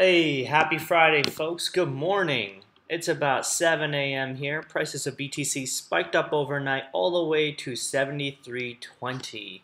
Hey, happy Friday, folks. Good morning. It's about 7 a.m. here. Prices of BTC spiked up overnight all the way to 73.20.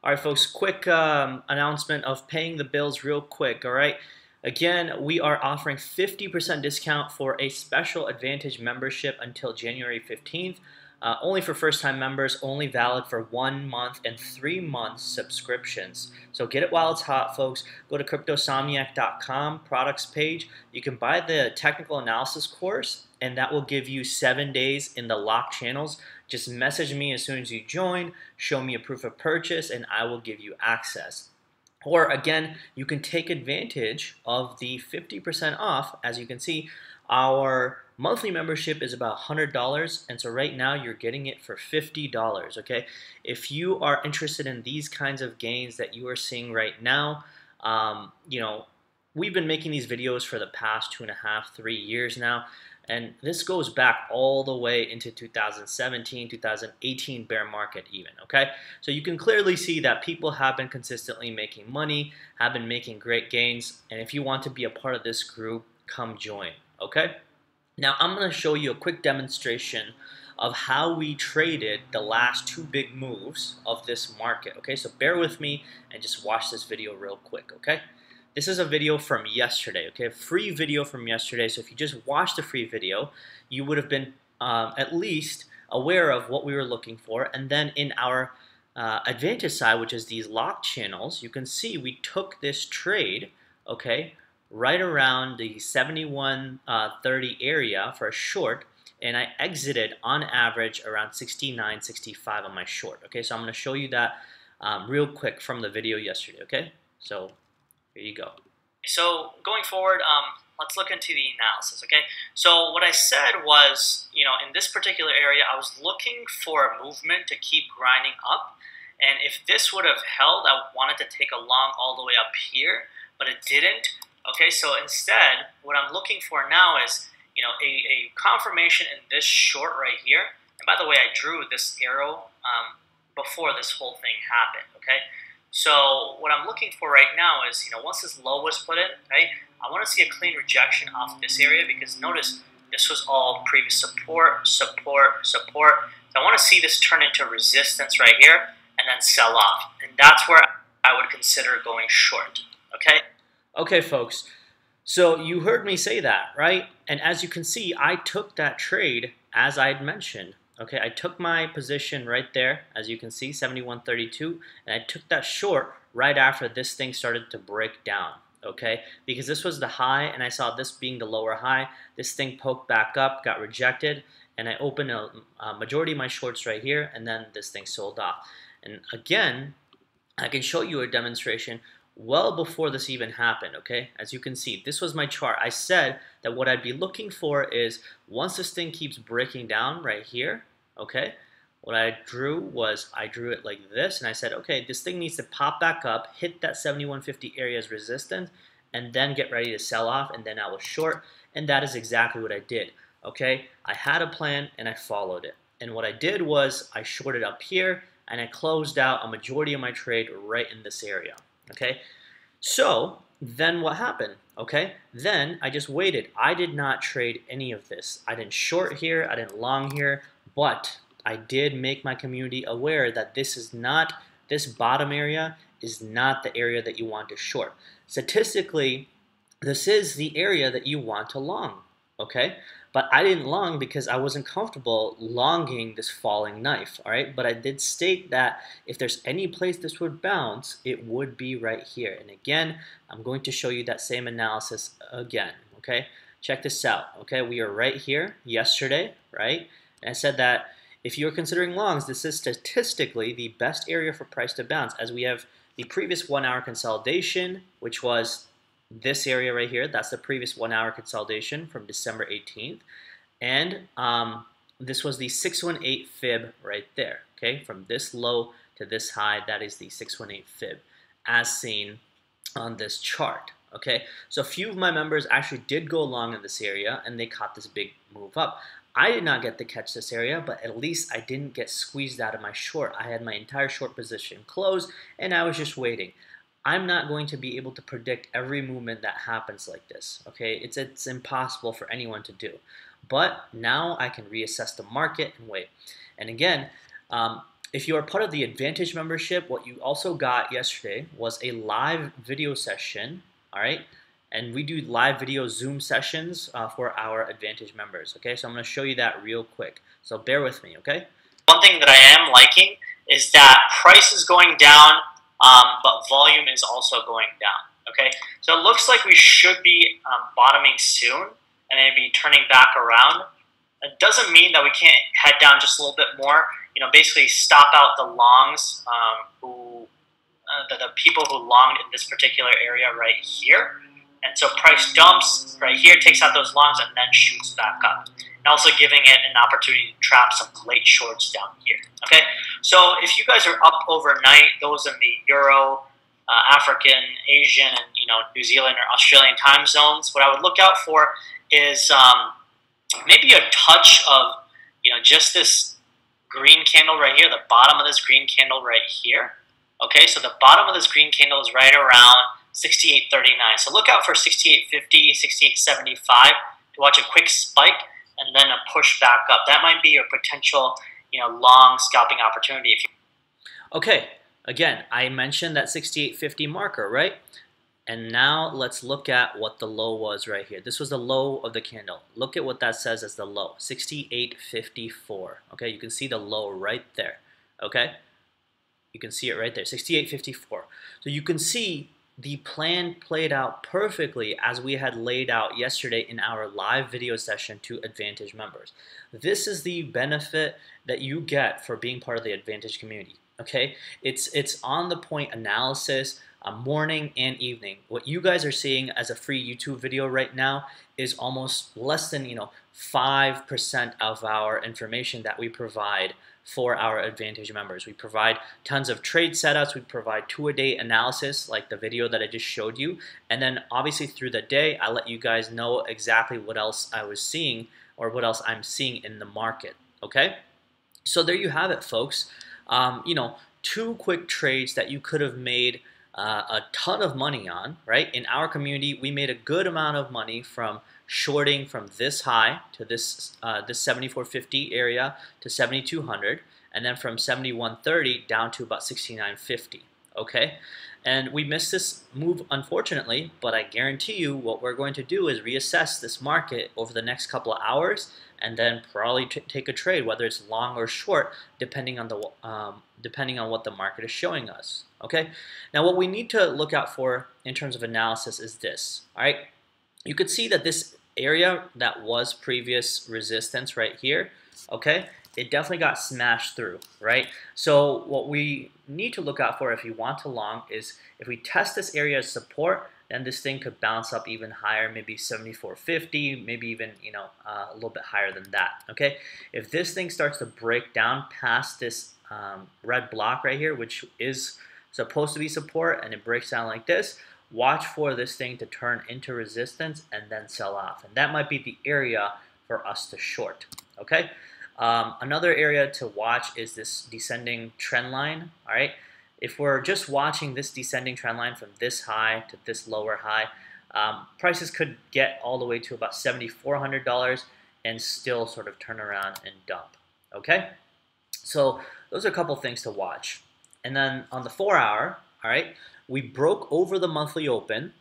All right, folks, quick announcement of paying the bills real quick, all right? Again, we are offering 50% discount for a special Advantage membership until January 15th. Only for first-time members, only valid for 1 month and 3 months subscriptions. So get it while it's hot, folks. Go to Cryptosomniac.com, products page. You can buy the technical analysis course, and that will give you 7 days in the locked channels. Just message me as soon as you join, show me a proof of purchase, and I will give you access. Or again, you can take advantage of the 50% off. As you can see, our monthly membership is about $100, and so right now you're getting it for $50, okay? If you are interested in these kinds of gains that you are seeing right now, we've been making these videos for the past 2.5, 3 years now, and this goes back all the way into 2017, 2018 bear market even, okay? So you can clearly see that people have been consistently making money, have been making great gains, and if you want to be a part of this group, come join, okay? Now I'm going to show you a quick demonstration of how we traded the last 2 big moves of this market, okay? So bear with me and just watch this video real quick, okay? This is a video from yesterday, okay? A free video from yesterday. So if you just watched the free video, you would have been at least aware of what we were looking for. And then in our advantage side, which is these locked channels, you can see we took this trade, okay, right around the 71.30 area for a short, and I exited on average around 69.65 on my short, okay? So I'm going to show you that real quick from the video yesterday, okay? So here you go. So going forward, let's look into the analysis, okay? So what I said was, in this particular area, I was looking for a movement to keep grinding up. And if this would have held, I wanted to take a long all the way up here, but it didn't. Okay, so instead, what I'm looking for now is, a confirmation in this short right here. And by the way, I drew this arrow before this whole thing happened, okay? So what I'm looking for right now is, once this low was put in, right, I want to see a clean rejection off this area because notice this was all previous support, support, support. So I want to see this turn into resistance right here and then sell off. And that's where I would consider going short, okay? Okay, folks. So you heard me say that, right? And as you can see, I took that trade as I had mentioned. Okay, I took my position right there, as you can see, 71.32, and I took that short right after this thing started to break down, okay? Because this was the high, and I saw this being the lower high. This thing poked back up, got rejected, and I opened a majority of my shorts right here, and then this thing sold off. And again, I can show you a demonstration well before this even happened, okay? As you can see, this was my chart. I said that what I'd be looking for is once this thing keeps breaking down right here, okay, what I drew was I drew it like this, and I said, okay, this thing needs to pop back up, hit that 71.50 area as resistance, and then get ready to sell off, and then I was short, and that is exactly what I did, okay? I had a plan, and I followed it. And what I did was I shorted up here, and I closed out a majority of my trade right in this area. Okay, so then what happened? Okay, then I just waited. I did not trade any of this. I didn't short here, I didn't long here, but I did make my community aware that this bottom area is not the area that you want to short. Statistically, this is the area that you want to long, okay? But I didn't long because I wasn't comfortable longing this falling knife, all right? But I did state that if there's any place this would bounce, it would be right here. And again, I'm going to show you that same analysis again, okay? Check this out, okay? We are right here yesterday, right? And I said that if you're considering longs, this is statistically the best area for price to bounce, as we have the previous 1 hour consolidation, which was this area right here. That's the previous 1 hour consolidation from December 18th. And this was the 618 fib right there, okay? From this low to this high, that is the 618 fib as seen on this chart, okay? So a few of my members actually did go long in this area and they caught this big move up. I did not get to catch this area, but at least I didn't get squeezed out of my short. I had my entire short position closed and I was just waiting. I'm not going to be able to predict every movement that happens like this. Okay, it's impossible for anyone to do. But now I can reassess the market and wait. And again, if you are part of the Advantage membership, what you also got yesterday was a live video session. All right, and we do live video Zoom sessions for our Advantage members. Okay, so I'm going to show you that real quick. So bear with me. Okay. One thing that I am liking is that price is going down, but volume is also going down. Okay, so it looks like we should be bottoming soon and maybe turning back around. It doesn't mean that we can't head down just a little bit more. You know, basically stop out the longs, the people who longed in this particular area right here. And so price dumps right here, takes out those longs, and then shoots back up. And also giving it an opportunity to trap some late shorts down here. Okay, so if you guys are up overnight, those in the Euro, African, Asian, and New Zealand or Australian time zones, what I would look out for is maybe a touch of just this green candle right here, the bottom of this green candle right here. Okay, so the bottom of this green candle is right around 68.39. So look out for 68.50, 68.75 to watch a quick spike and then a push back up. That might be your potential, long scalping opportunity. Okay, again, I mentioned that 68.50 marker, right? And now let's look at what the low was right here. This was the low of the candle. Look at what that says as the low, 68.54. Okay, you can see the low right there. Okay, you can see it right there, 68.54. So you can see the plan played out perfectly as we had laid out yesterday in our live video session to Advantage members. This is the benefit that you get for being part of the Advantage community. Okay, it's on the point analysis, morning and evening. What you guys are seeing as a free YouTube video right now is almost less than 5% of our information that we provide for our Advantage members. We provide tons of trade setups, we provide two-a-day analysis like the video that I just showed you, and then obviously through the day I let you guys know exactly what else I was seeing or what else I'm seeing in the market. Okay, so there you have it, folks. Two quick trades that you could have made a ton of money on, right? In our community, we made a good amount of money from shorting from this high to this 74.50 area to 7,200, and then from 71.30 down to about 69.50. Okay, and we missed this move unfortunately, but I guarantee you what we're going to do is reassess this market over the next couple of hours and then probably take a trade, whether it's long or short, depending on what the market is showing us. Okay, now what we need to look out for in terms of analysis is this. All right, you could see that this area that was previous resistance right here, okay, it definitely got smashed through, right? So what we need to look out for if you want to long is if we test this area as support, then this thing could bounce up even higher, maybe 74.50, maybe even a little bit higher than that. Okay, if this thing starts to break down past this red block right here, which is supposed to be support, and it breaks down like this, watch for this thing to turn into resistance and then sell off, and that might be the area for us to short. Okay, another area to watch is this descending trend line. All right, if we're just watching this descending trend line from this high to this lower high, prices could get all the way to about $7,400 and still sort of turn around and dump. Okay, so those are a couple things to watch. And then on the 4-hour, all right, we broke over the monthly open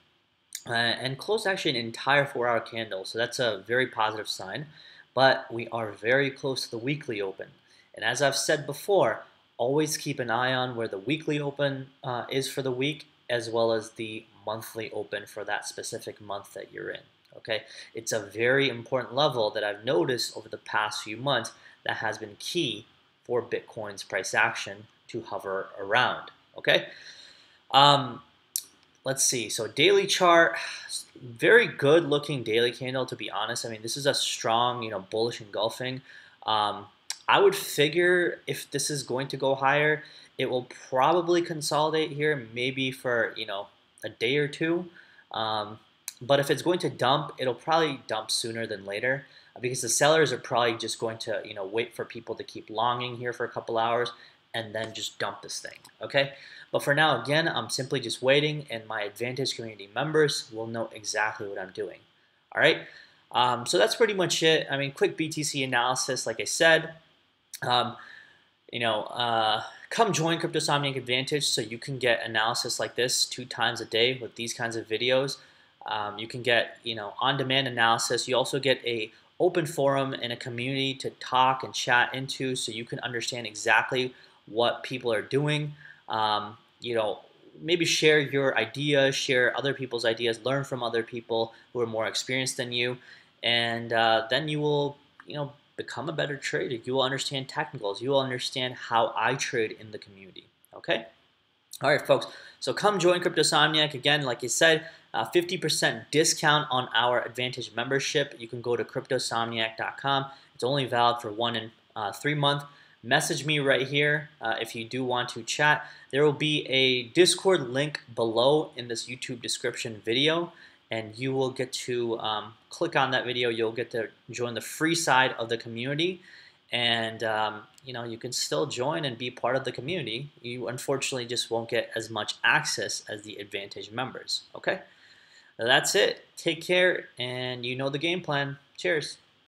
and closed actually an entire 4-hour candle. So that's a very positive sign. But we are very close to the weekly open. And as I've said before, always keep an eye on where the weekly open is for the week, as well as the monthly open for that specific month that you're in. Okay, it's a very important level that I've noticed over the past few months that has been key for Bitcoin's price action to hover around. Okay, let's see. So daily chart, very good looking daily candle, to be honest. I mean, this is a strong, bullish engulfing. I would figure if this is going to go higher, it will probably consolidate here, maybe for a day or two. But if it's going to dump, it'll probably dump sooner than later, because the sellers are probably just going to wait for people to keep longing here for a couple hours and then just dump this thing, okay? But for now, again, I'm simply just waiting, and my Advantage community members will know exactly what I'm doing, all right? So that's pretty much it. I mean, quick BTC analysis, like I said. Um, come join Cryptosomniac Advantage so you can get analysis like this 2 times a day with these kinds of videos. You can get, on-demand analysis. You also get a open forum and a community to talk and chat into so you can understand exactly what people are doing. Maybe share your ideas, share other people's ideas, learn from other people who are more experienced than you, and then you will, become a better trader. You will understand technicals. You will understand how I trade in the community. Okay? All right, folks. So come join Cryptosomniac. Again, like I said, 50% discount on our Advantage membership. You can go to cryptosomniac.com. It's only valid for 1 and 3 month. Message me right here if you do want to chat. There will be a Discord link below in this YouTube description video, and you will get to click on that video. You'll get to join the free side of the community, and you can still join and be part of the community. You unfortunately just won't get as much access as the Advantage members. Okay, that's it. Take care, and you know the game plan. Cheers.